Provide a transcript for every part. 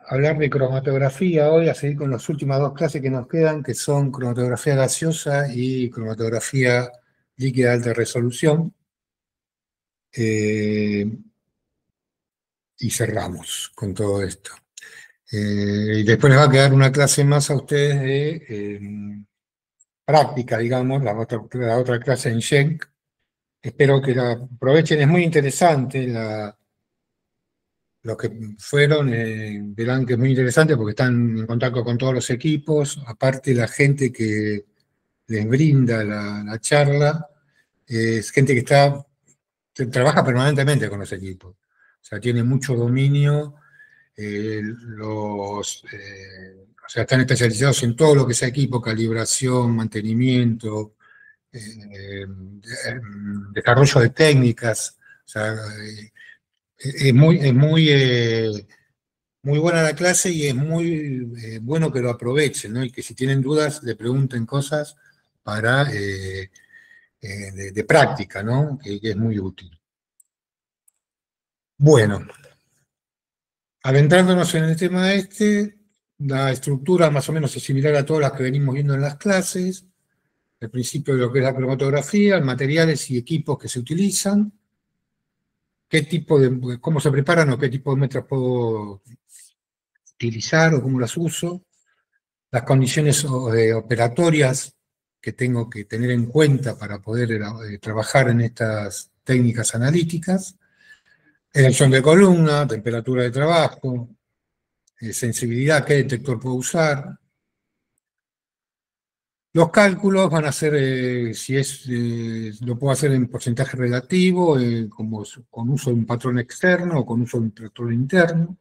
hablar de cromatografía hoy, a seguir con las últimas dos clases que nos quedan, que son cromatografía gaseosa y cromatografía líquida de alta resolución. Eh, y cerramos con todo esto. Y después les va a quedar una clase más a ustedes de práctica, digamos, la otra clase en Schenk. Espero que la aprovechen, es muy interesante los que fueron, verán que es muy interesante porque están en contacto con todos los equipos, aparte la gente que les brinda la charla, es gente que trabaja permanentemente con los equipos, o sea, tiene mucho dominio, o sea, están especializados en todo lo que sea equipo, calibración, mantenimiento, desarrollo de técnicas, o sea, muy buena la clase y es muy bueno que lo aprovechen, ¿no? Y que si tienen dudas le pregunten cosas para de práctica, ¿no? Que es muy útil. Bueno, adentrándonos en el tema este, la estructura más o menos es similar a todas las que venimos viendo en las clases, el principio de lo que es la cromatografía, materiales y equipos que se utilizan, cómo se preparan o qué tipo de muestras puedo utilizar o cómo las uso, las condiciones operatorias que tengo que tener en cuenta para poder trabajar en estas técnicas analíticas, elección de columna, temperatura de trabajo, sensibilidad, qué detector puedo usar. Los cálculos van a ser, lo puedo hacer en porcentaje relativo, con uso de un patrón externo o con uso de un patrón interno.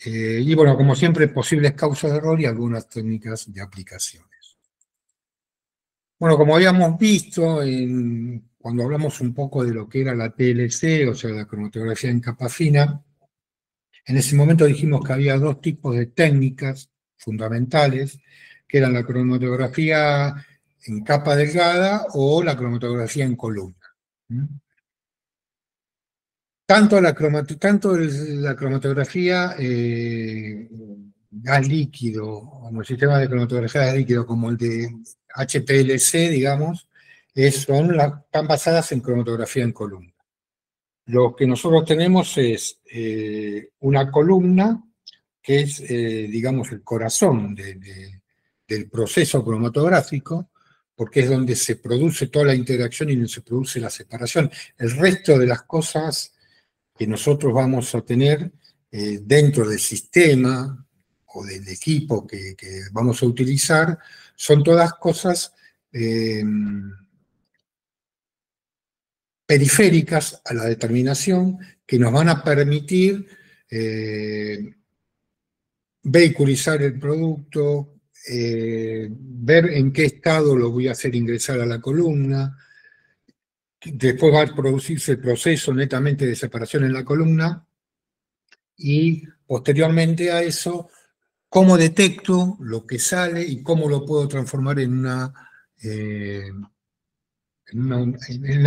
Y bueno, como siempre, posibles causas de error y algunas técnicas de aplicaciones. Bueno, como habíamos visto cuando hablamos un poco de lo que era la TLC, o sea, la cromatografía en capa fina, en ese momento dijimos que había dos tipos de técnicas fundamentales, que eran la cromatografía en capa delgada o la cromatografía en columna. Tanto la cromatografía gas líquido, como el sistema de cromatografía gas líquido, como el de HPLC, digamos, están basadas en cromatografía en columna. Lo que nosotros tenemos es una columna que es, digamos, el corazón del proceso cromatográfico, porque es donde se produce toda la interacción y donde se produce la separación. El resto de las cosas que nosotros vamos a tener dentro del sistema o del equipo que vamos a utilizar son todas cosas periféricas a la determinación que nos van a permitir vehiculizar el producto, ver en qué estado lo voy a hacer ingresar a la columna. Después va a producirse el proceso netamente de separación en la columna y posteriormente a eso, cómo detecto lo que sale y cómo lo puedo transformar en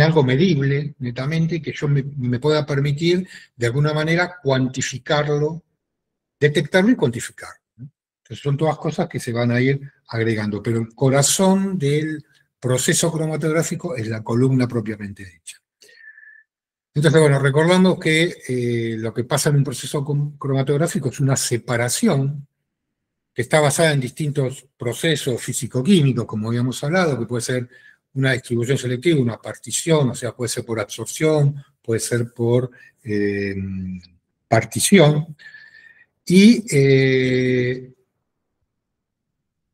algo medible netamente que yo me pueda permitir de alguna manera cuantificarlo, detectarlo y cuantificarlo. Entonces son todas cosas que se van a ir agregando, pero el corazón del proceso cromatográfico es la columna propiamente dicha. Entonces, bueno, recordamos que lo que pasa en un proceso cromatográfico es una separación que está basada en distintos procesos físico-químicos, como habíamos hablado, que puede ser una distribución selectiva, una partición, o sea, puede ser por absorción, puede ser por partición, y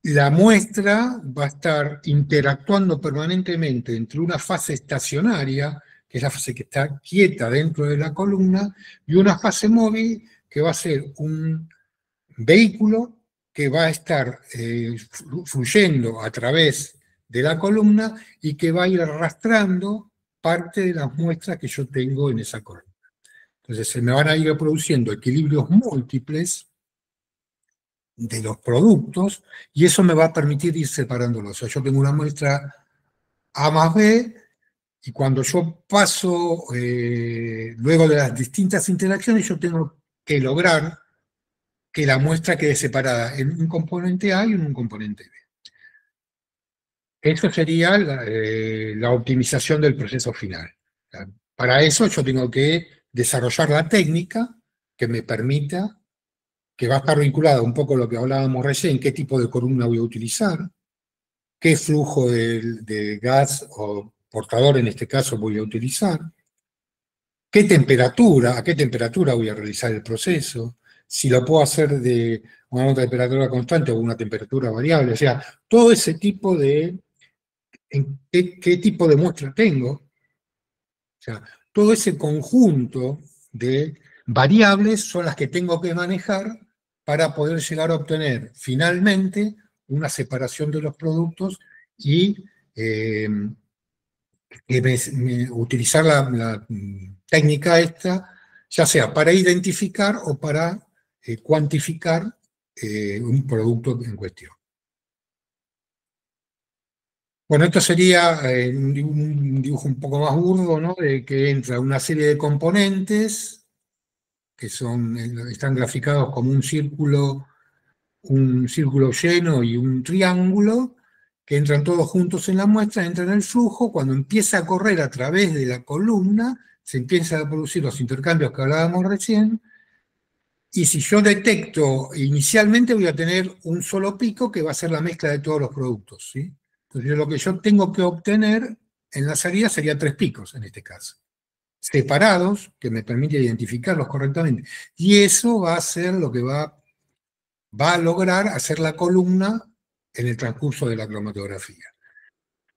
la muestra va a estar interactuando permanentemente entre una fase estacionaria, que es la fase que está quieta dentro de la columna, y una fase móvil, que va a ser un vehículo que va a estar fluyendo a través de la columna y que va a ir arrastrando parte de las muestras que yo tengo en esa columna. Entonces se me van a ir produciendo equilibrios múltiples de los productos y eso me va a permitir ir separándolos. O sea, yo tengo una muestra A más B y cuando yo paso, luego de las distintas interacciones, yo tengo que lograr que la muestra quede separada en un componente A y en un componente B. Eso sería la optimización del proceso final. Para eso yo tengo que desarrollar la técnica que me permita, que va a estar vinculada un poco a lo que hablábamos recién, qué tipo de columna voy a utilizar, qué flujo de gas o portador en este caso voy a utilizar, qué temperatura, a qué temperatura voy a realizar el proceso, si lo puedo hacer de una temperatura constante o una temperatura variable, o sea, todo ese tipo de, qué tipo de muestra tengo, o sea, todo ese conjunto de variables son las que tengo que manejar para poder llegar a obtener finalmente una separación de los productos y eh, utilizar la técnica esta, ya sea para identificar o para cuantificar un producto en cuestión. Bueno, esto sería un dibujo un poco más burdo, ¿no? De que entra una serie de componentes que están graficados como un círculo lleno y un triángulo, que entran todos juntos en la muestra, entran en el flujo, cuando empieza a correr a través de la columna, se empiezan a producir los intercambios que hablábamos recién, y si yo detecto, inicialmente voy a tener un solo pico que va a ser la mezcla de todos los productos, ¿sí? Entonces lo que yo tengo que obtener en la salida sería 3 picos en este caso, separados, que me permite identificarlos correctamente. Y eso va a ser lo que va a lograr hacer la columna en el transcurso de la cromatografía.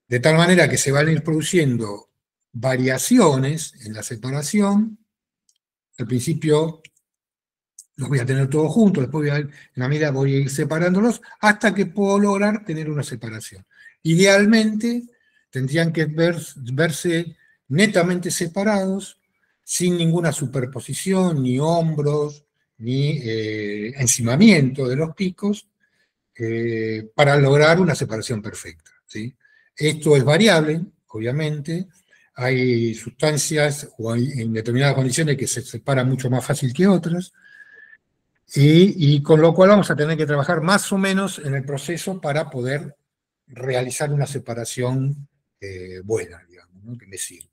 De tal manera que se van a ir produciendo variaciones en la separación. Al principio los voy a tener todos juntos, después en la medida voy a ir separándolos hasta que puedo lograr tener una separación. Idealmente tendrían que verse netamente separados, sin ninguna superposición, ni hombros, ni encimamiento de los picos, para lograr una separación perfecta, ¿sí? Esto es variable, obviamente. Hay sustancias o hay en determinadas condiciones que se separan mucho más fácil que otras, y con lo cual vamos a tener que trabajar más o menos en el proceso para poder realizar una separación buena, digamos, ¿no? Que me sirva.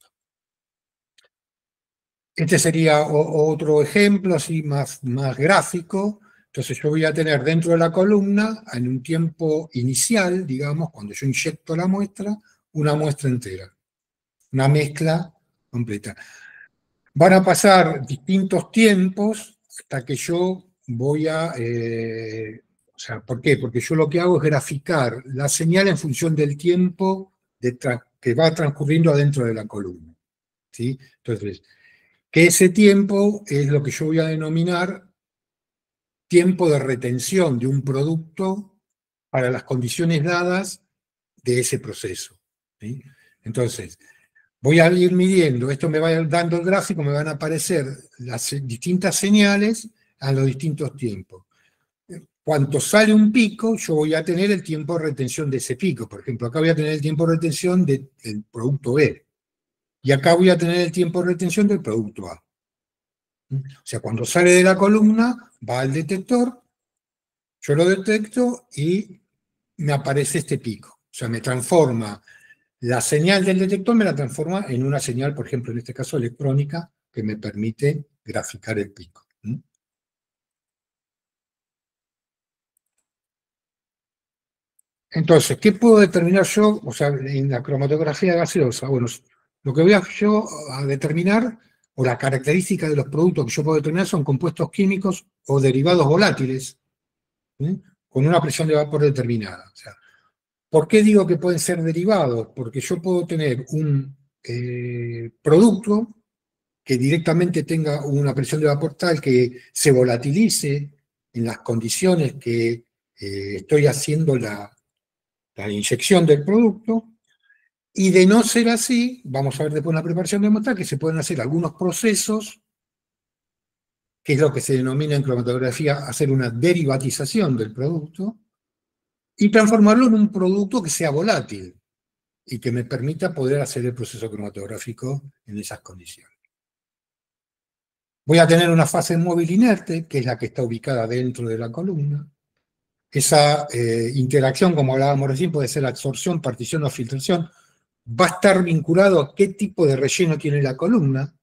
Este sería otro ejemplo, así más gráfico. Entonces yo voy a tener dentro de la columna, en un tiempo inicial, digamos, cuando yo inyecto la muestra, una muestra entera, una mezcla completa. Van a pasar distintos tiempos hasta que yo voy a... o sea, ¿por qué? Porque yo lo que hago es graficar la señal en función del tiempo que va transcurriendo adentro de la columna, ¿sí? Entonces, que ese tiempo es lo que yo voy a denominar tiempo de retención de un producto para las condiciones dadas de ese proceso, ¿sí? Entonces, voy a ir midiendo, esto me va dando el gráfico, me van a aparecer las distintas señales a los distintos tiempos. Cuando sale un pico, yo voy a tener el tiempo de retención de ese pico. Por ejemplo, acá voy a tener el tiempo de retención del producto B. Y acá voy a tener el tiempo de retención del producto A. O sea, cuando sale de la columna, va al detector, yo lo detecto y me aparece este pico. O sea, me transforma la señal del detector, me la transforma en una señal, por ejemplo, en este caso electrónica, que me permite graficar el pico. Entonces, ¿qué puedo determinar yo? O sea, en la cromatografía gaseosa, bueno, lo que voy a determinar, o la característica de los productos que yo puedo determinar son compuestos químicos o derivados volátiles, ¿sí? Con una presión de vapor determinada. O sea, ¿por qué digo que pueden ser derivados? Porque yo puedo tener un producto que directamente tenga una presión de vapor tal que se volatilice en las condiciones que estoy haciendo la inyección del producto, y de no ser así, vamos a ver después en la preparación de muestra que se pueden hacer algunos procesos, que es lo que se denomina en cromatografía hacer una derivatización del producto, y transformarlo en un producto que sea volátil y que me permita poder hacer el proceso cromatográfico en esas condiciones. Voy a tener una fase móvil inerte, que es la que está ubicada dentro de la columna. Esa interacción, como hablábamos recién, puede ser absorción, partición o filtración. Va a estar vinculado a qué tipo de relleno tiene la columna.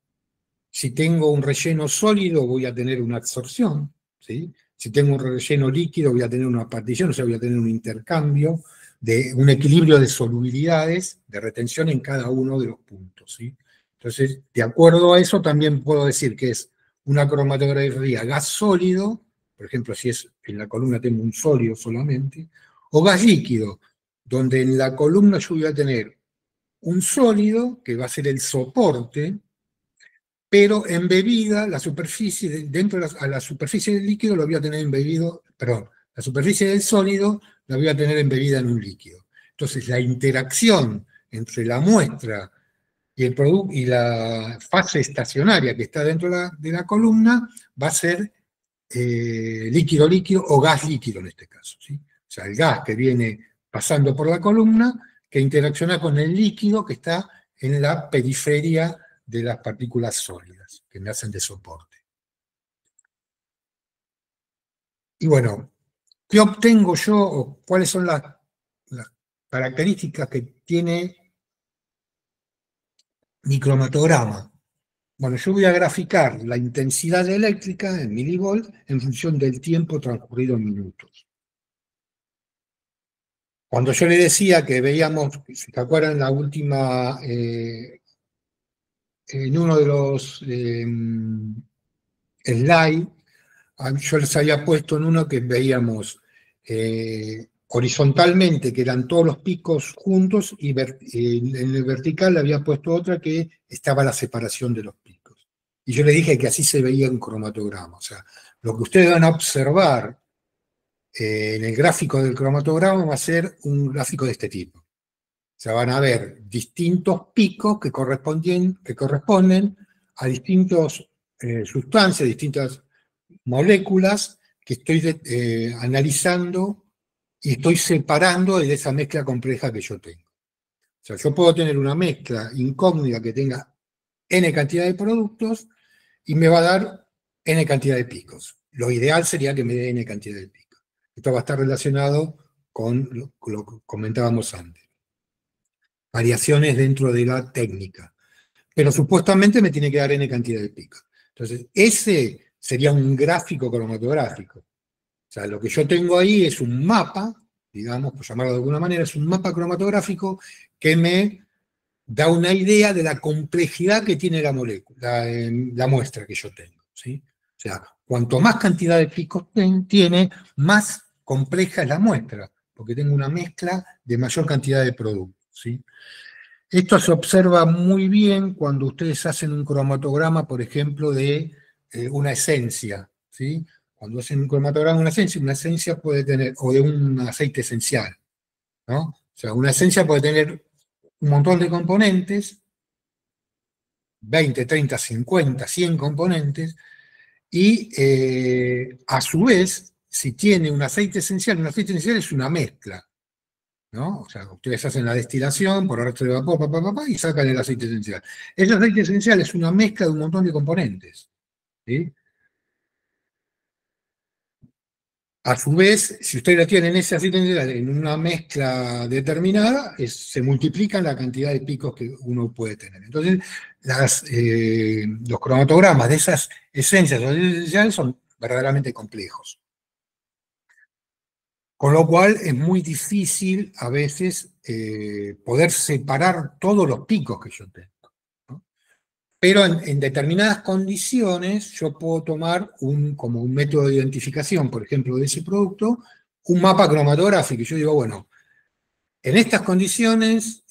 Si tengo un relleno sólido, voy a tener una absorción, ¿sí? Si tengo un relleno líquido, voy a tener una partición, o sea, voy a tener un intercambio, de un equilibrio de solubilidades, de retención en cada uno de los puntos, ¿sí? Entonces, de acuerdo a eso, también puedo decir que es una cromatografía gas sólido, por ejemplo, si es en la columna tengo un sólido solamente, o gas líquido, donde en la columna yo voy a tener un sólido, que va a ser el soporte, pero embebida la superficie, dentro de a la superficie del líquido lo voy a tener embebido, perdón, la superficie del sólido la voy a tener embebida en un líquido. Entonces la interacción entre la muestra y el producto y la fase estacionaria que está dentro de la columna va a ser líquido-líquido o gas líquido en este caso, ¿sí? O sea, el gas que viene pasando por la columna que interacciona con el líquido que está en la periferia de las partículas sólidas que me hacen de soporte. Y bueno, ¿qué obtengo yo o cuáles son las características que tiene mi cromatograma? Bueno, yo voy a graficar la intensidad eléctrica en milivolt en función del tiempo transcurrido en minutos. Cuando yo le decía que veíamos, si te acuerdan, en la última, en uno de los slides, yo les había puesto en uno que veíamos horizontalmente, que eran todos los picos juntos, y en el vertical le había puesto otra que estaba la separación de los picos. Y yo le dije que así se veía en cromatograma. O sea, lo que ustedes van a observar en el gráfico del cromatograma va a ser un gráfico de este tipo. O sea, van a ver distintos picos que corresponden a distintas sustancias, distintas moléculas que estoy analizando y estoy separando de esa mezcla compleja que yo tengo. O sea, yo puedo tener una mezcla incógnita que tenga n cantidad de productos y me va a dar n cantidad de picos. Lo ideal sería que me dé n cantidad de picos. Esto va a estar relacionado con lo que comentábamos antes. Variaciones dentro de la técnica. Pero supuestamente me tiene que dar n cantidad de picos. Entonces, ese sería un gráfico cromatográfico. O sea, lo que yo tengo ahí es un mapa, digamos, por llamarlo de alguna manera, es un mapa cromatográfico que me da una idea de la complejidad que tiene la molécula, la muestra que yo tengo, ¿sí? O sea, cuanto más cantidad de picos tiene, más compleja es la muestra, porque tengo una mezcla de mayor cantidad de productos, ¿sí? Esto se observa muy bien cuando ustedes hacen un cromatograma, por ejemplo, de una esencia, ¿sí? Cuando hacen un cromatograma de una esencia puede tener, o de un aceite esencial, ¿no? O sea, una esencia puede tener un montón de componentes, 20, 30, 50, 100 componentes, y a su vez, si tiene un aceite esencial es una mezcla, ¿no? O sea, ustedes hacen la destilación por arrastre de vapor, y sacan el aceite esencial. Ese aceite esencial es una mezcla de un montón de componentes, ¿sí? A su vez, si ustedes tienen ese aceite esencial en una mezcla determinada, se multiplican la cantidad de picos que uno puede tener. Entonces, los cromatogramas de esas esencias o aceites esenciales son verdaderamente complejos. Con lo cual es muy difícil a veces poder separar todos los picos que yo tengo, ¿no? Pero en determinadas condiciones yo puedo tomar como un método de identificación, por ejemplo, de ese producto, un mapa cromatográfico. Y yo digo, bueno, en estas condiciones,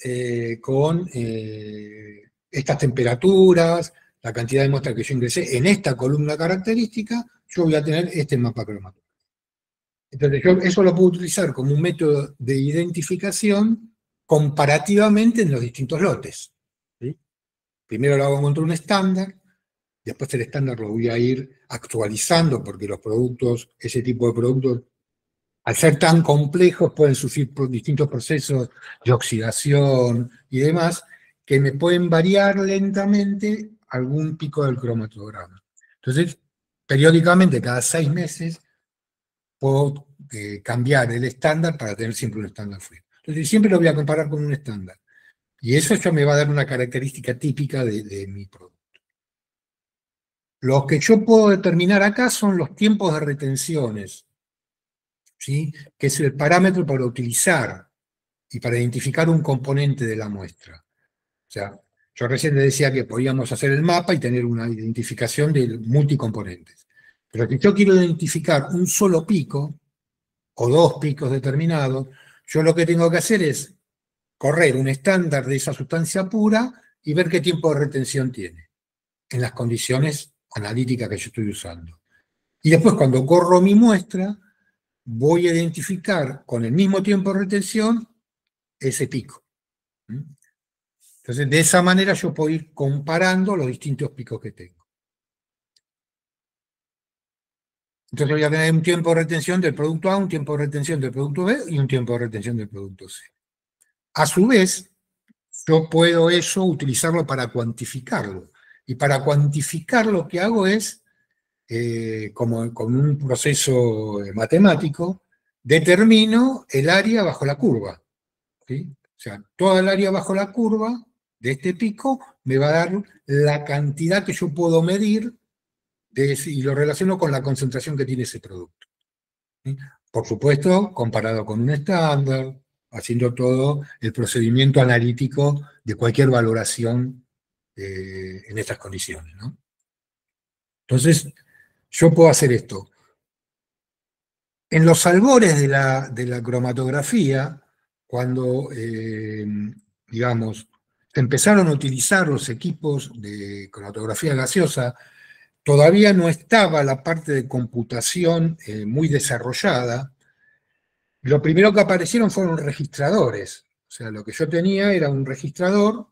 con estas temperaturas, la cantidad de muestras que yo ingresé en esta columna característica, yo voy a tener este mapa cromatográfico. Entonces, yo eso lo puedo utilizar como un método de identificación comparativamente en los distintos lotes, ¿sí? Primero lo hago contra un estándar, después el estándar lo voy a ir actualizando porque los productos, ese tipo de productos, al ser tan complejos, pueden sufrir distintos procesos de oxidación y demás, que me pueden variar lentamente algún pico del cromatograma. Entonces, periódicamente, cada 6 meses, puedo cambiar el estándar para tener siempre un estándar frío. Entonces, siempre lo voy a comparar con un estándar. Y eso ya me va a dar una característica típica de mi producto. Los que yo puedo determinar acá son los tiempos de retenciones, ¿sí? Que es el parámetro para utilizar y para identificar un componente de la muestra. O sea, yo recién le decía que podíamos hacer el mapa y tener una identificación de multicomponentes. Pero si yo quiero identificar un solo pico o dos picos determinados, yo lo que tengo que hacer es correr un estándar de esa sustancia pura y ver qué tiempo de retención tiene en las condiciones analíticas que yo estoy usando. Y después, cuando corro mi muestra, voy a identificar con el mismo tiempo de retención ese pico. Entonces, de esa manera yo puedo ir comparando los distintos picos que tengo. Entonces voy a tener un tiempo de retención del producto A, un tiempo de retención del producto B y un tiempo de retención del producto C. A su vez, yo puedo eso utilizarlo para cuantificarlo. Y para cuantificar lo que hago es, como con un proceso matemático, determino el área bajo la curva. ¿Sí? O sea, toda el área bajo la curva de este pico me va a dar la cantidad que yo puedo medir y lo relaciono con la concentración que tiene ese producto. ¿Sí? Por supuesto, comparado con un estándar, haciendo todo el procedimiento analítico de cualquier valoración en estas condiciones, ¿no? Entonces, yo puedo hacer esto. En los albores de la cromatografía, cuando, digamos, empezaron a utilizar los equipos de cromatografía gaseosa, todavía no estaba la parte de computación muy desarrollada. Lo primero que aparecieron fueron registradores. O sea, lo que yo tenía era un registrador,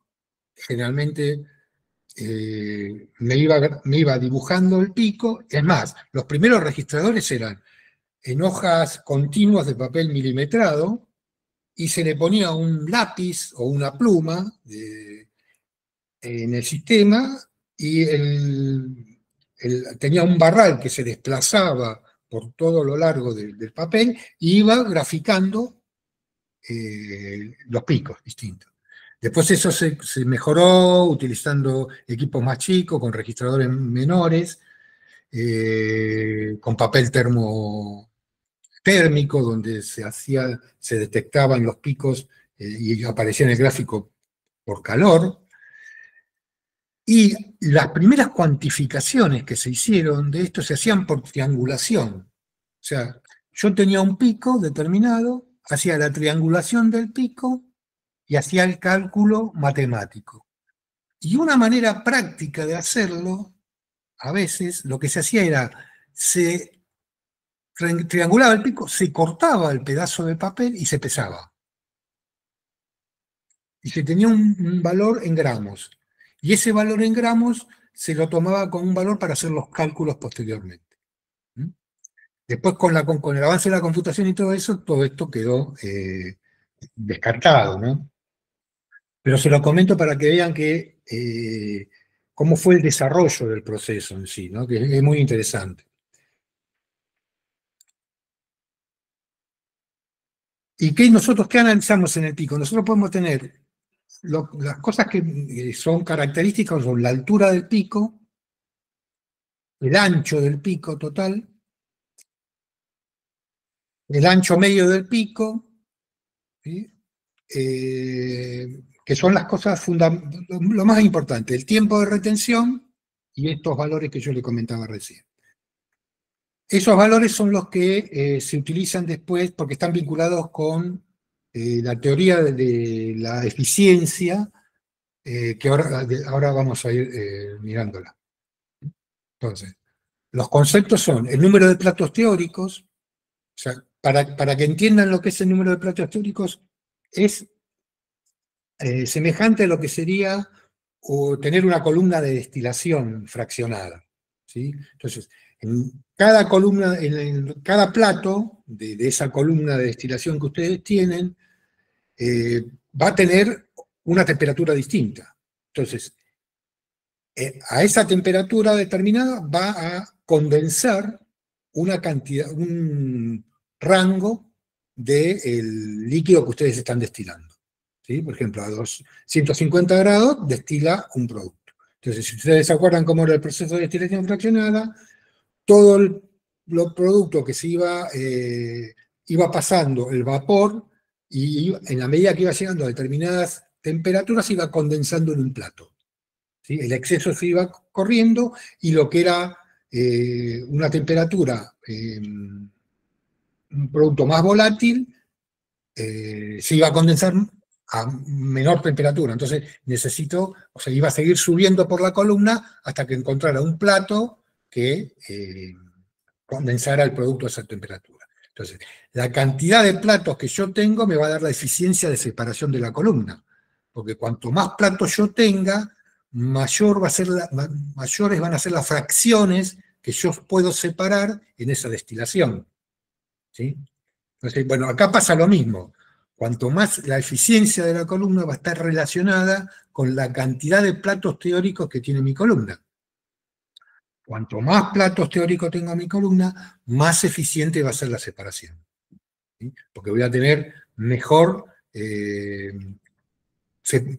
generalmente me iba dibujando el pico. Es más, los primeros registradores eran en hojas continuas de papel milimetrado y se le ponía un lápiz o una pluma en el sistema y tenía un barral que se desplazaba por todo lo largo del papel y iba graficando los picos distintos. Después eso se mejoró utilizando equipos más chicos, con registradores menores, con papel térmico, donde se detectaban los picos y aparecía en el gráfico por calor. Y las primeras cuantificaciones que se hicieron de esto se hacían por triangulación. O sea, yo tenía un pico determinado, hacía la triangulación del pico y hacía el cálculo matemático. Y una manera práctica de hacerlo, a veces, lo que se hacía era, se triangulaba el pico, se cortaba el pedazo de papel y se pesaba. Y se tenía un valor en gramos. Y ese valor en gramos se lo tomaba como un valor para hacer los cálculos posteriormente. Después, con el avance de la computación y todo eso, todo esto quedó descartado, ¿no? Pero se lo comento para que vean cómo fue el desarrollo del proceso en sí, ¿no? Que es muy interesante. ¿Y nosotros qué analizamos en el pico? Nosotros podemos tener las cosas que son características, son la altura del pico, el ancho del pico total, el ancho medio del pico, ¿sí? Que son las cosas lo más importante, el tiempo de retención y estos valores que yo le comentaba recién. Esos valores son los que se utilizan después porque están vinculados con la teoría de la eficiencia, que ahora vamos a ir mirándola. Entonces, los conceptos son el número de platos teóricos. O sea, para que entiendan lo que es el número de platos teóricos, es semejante a lo que sería o tener una columna de destilación fraccionada. ¿Sí? Entonces, en cada columna, en cada plato de esa columna de destilación que ustedes tienen, va a tener una temperatura distinta. Entonces, A esa temperatura determinada va a condensar una cantidad, un rango del líquido que ustedes están destilando. ¿Sí? Por ejemplo, a 250 grados destila un producto. Entonces, si ustedes se acuerdan cómo era el proceso de destilación fraccionada, todo los productos que se iba pasando el vapor y en la medida que iba llegando a determinadas temperaturas se iba condensando en un plato. ¿Sí? El exceso se iba corriendo y lo que era una temperatura, un producto más volátil, se iba a condensar a menor temperatura. Entonces o sea, iba a seguir subiendo por la columna hasta que encontrara un plato que condensara el producto a esa temperatura. Entonces, la cantidad de platos que yo tengo me va a dar la eficiencia de separación de la columna, porque cuanto más platos yo tenga, mayores van a ser las fracciones que yo puedo separar en esa destilación. ¿Sí? Entonces, bueno, acá pasa lo mismo. Cuanto más la eficiencia de la columna va a estar relacionada con la cantidad de platos teóricos que tiene mi columna. Cuanto más platos teóricos tenga mi columna, más eficiente va a ser la separación. ¿Sí? Porque voy a tener mejor,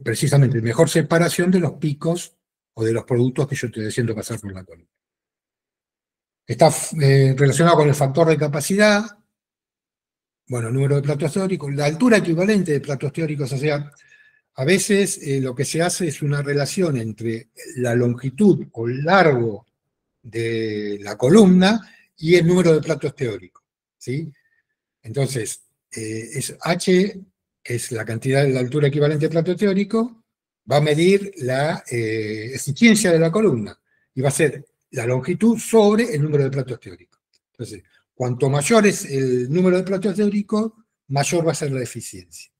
precisamente, mejor separación de los picos o de los productos que yo estoy haciendo pasar por la columna. Está relacionado con el factor de capacidad, bueno, el número de platos teóricos, la altura equivalente de platos teóricos, o sea, a veces lo que se hace es una relación entre la longitud o el largo de la columna y el número de platos teóricos. ¿Sí? Entonces, es H, que es la cantidad de la altura equivalente de plato teórico, va a medir la eficiencia de la columna y va a ser la longitud sobre el número de platos teóricos. Entonces, cuanto mayor es el número de platos teóricos, mayor va a ser la eficiencia.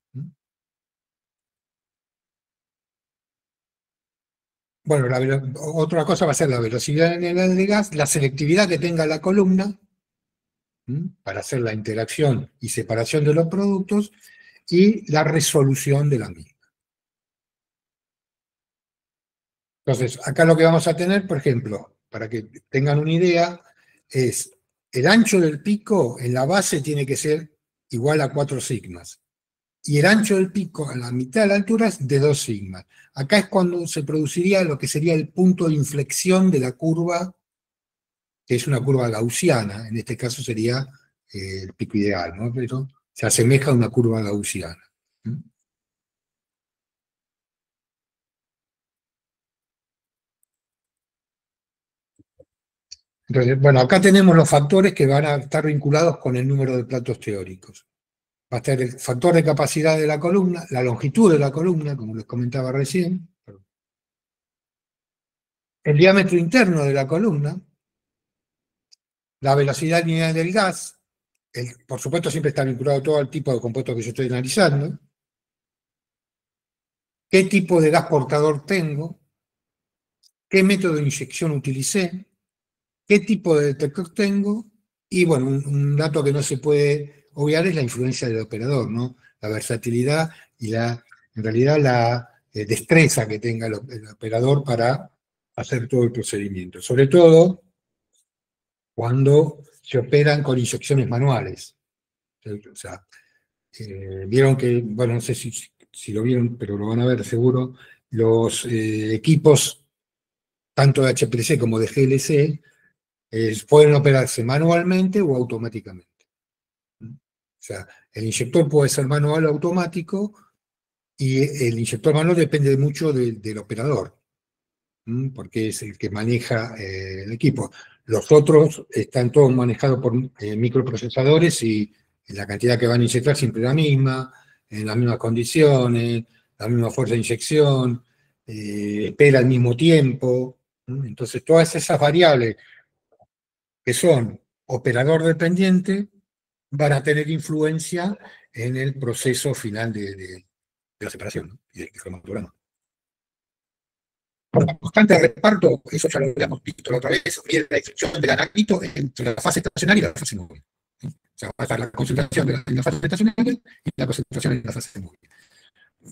Bueno, otra cosa va a ser la velocidad general de gas, la selectividad que tenga la columna para hacer la interacción y separación de los productos y la resolución de la misma. Entonces, acá lo que vamos a tener, por ejemplo, para que tengan una idea, es el ancho del pico en la base tiene que ser igual a 4 sigmas. Y el ancho del pico a la mitad de la altura es de 2 sigmas. Acá es cuando se produciría lo que sería el punto de inflexión de la curva, que es una curva gaussiana. En este caso sería el pico ideal, ¿no? Pero se asemeja a una curva gaussiana. Entonces, bueno, acá tenemos los factores que van a estar vinculados con el número de platos teóricos. Va a estar el factor de capacidad de la columna, la longitud de la columna, como les comentaba recién, el diámetro interno de la columna, la velocidad lineal del gas, por supuesto siempre está vinculado todo al tipo de compuesto que yo estoy analizando, qué tipo de gas portador tengo, qué método de inyección utilicé, qué tipo de detector tengo, y bueno, un dato que no se puede obviar es la influencia del operador, ¿no? La versatilidad y en realidad la destreza que tenga el operador para hacer todo el procedimiento. Sobre todo cuando se operan con inyecciones manuales. O sea, vieron que, bueno, no sé si lo vieron, pero lo van a ver seguro, los equipos, tanto de HPLC como de GLC, pueden operarse manualmente o automáticamente. O sea, el inyector puede ser manual o automático, y el inyector manual depende mucho del operador, porque es el que maneja el equipo. Los otros están todos manejados por microprocesadores y la cantidad que van a inyectar siempre es la misma, en las mismas condiciones, la misma fuerza de inyección, espera al mismo tiempo. Entonces, todas esas variables que son operador dependiente van a tener influencia en el proceso final de la separación, ¿no? Y del cromatograma. Por la constante de reparto, eso ya lo habíamos visto la otra vez, mide la excepción del analito entre la fase estacionaria y la fase móvil. ¿Sí? O sea, va a estar la concentración en la fase estacionaria y la concentración en la fase móvil.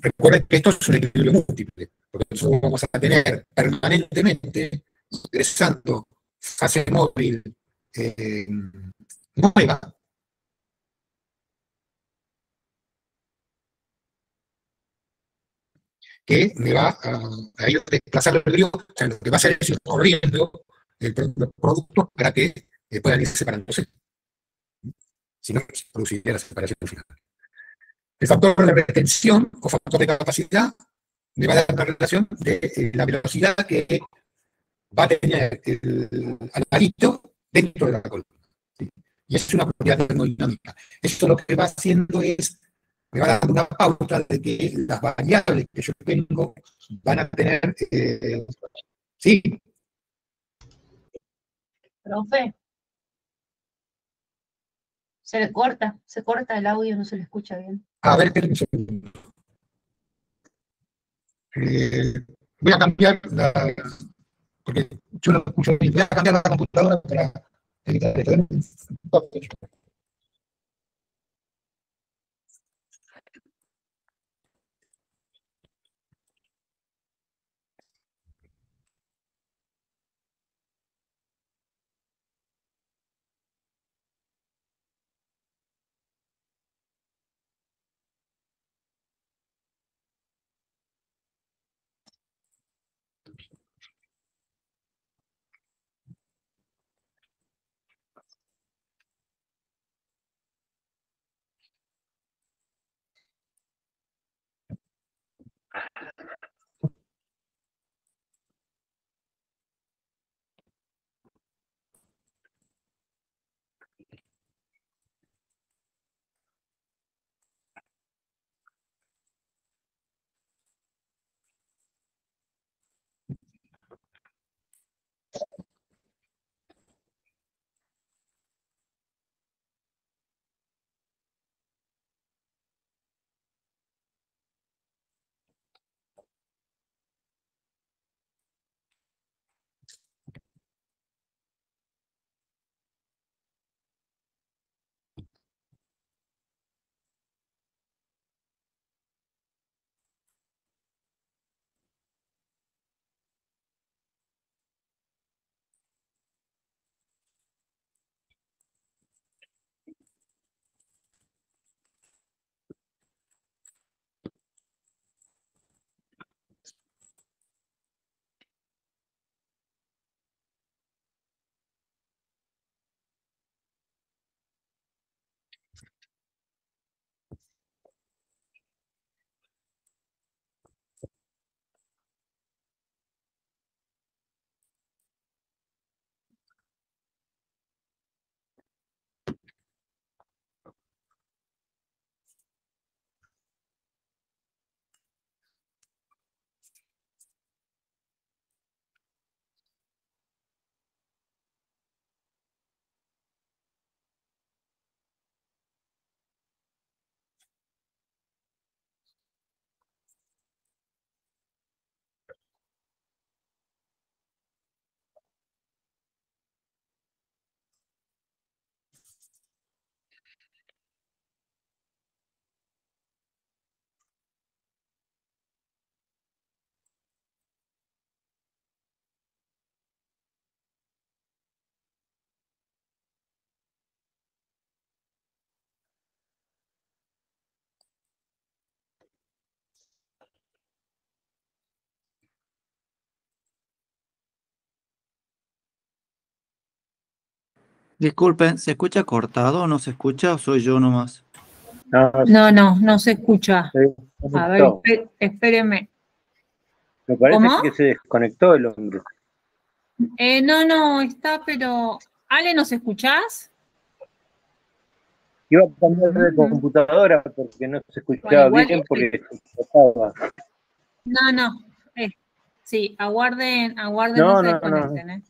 recuerden que esto es un equilibrio múltiple, porque nosotros vamos a tener permanentemente ingresando fase móvil nueva, que me va a ir desplazando el río, o sea, lo que va a hacer es ir corriendo los productos para que puedan ir separándose. Si no, se produciría la separación final. El factor de retención o factor de capacidad me va a dar una relación de la velocidad que va a tener el alito dentro de la columna. ¿Sí? Y es una propiedad termodinámica. Esto lo que va haciendo es, me va dando una pauta de que las variables que yo tengo van a tener, sí. Profe, se corta el audio, no se le escucha bien. A ver, esperen un segundo. Voy a cambiar porque yo no escucho bien. Voy a cambiar la computadora para evitar esto. Disculpen, ¿se escucha cortado o no se escucha o soy yo nomás? No se escucha. A ver, espéreme. Me parece ¿Cómo? que se desconectó el hombre. No, está, pero... Ale, ¿nos escuchás? Iba a cambiar de computadora porque no se escuchaba Bueno, igual bien porque se cortaba. No. Sí, aguarden, no se desconecten,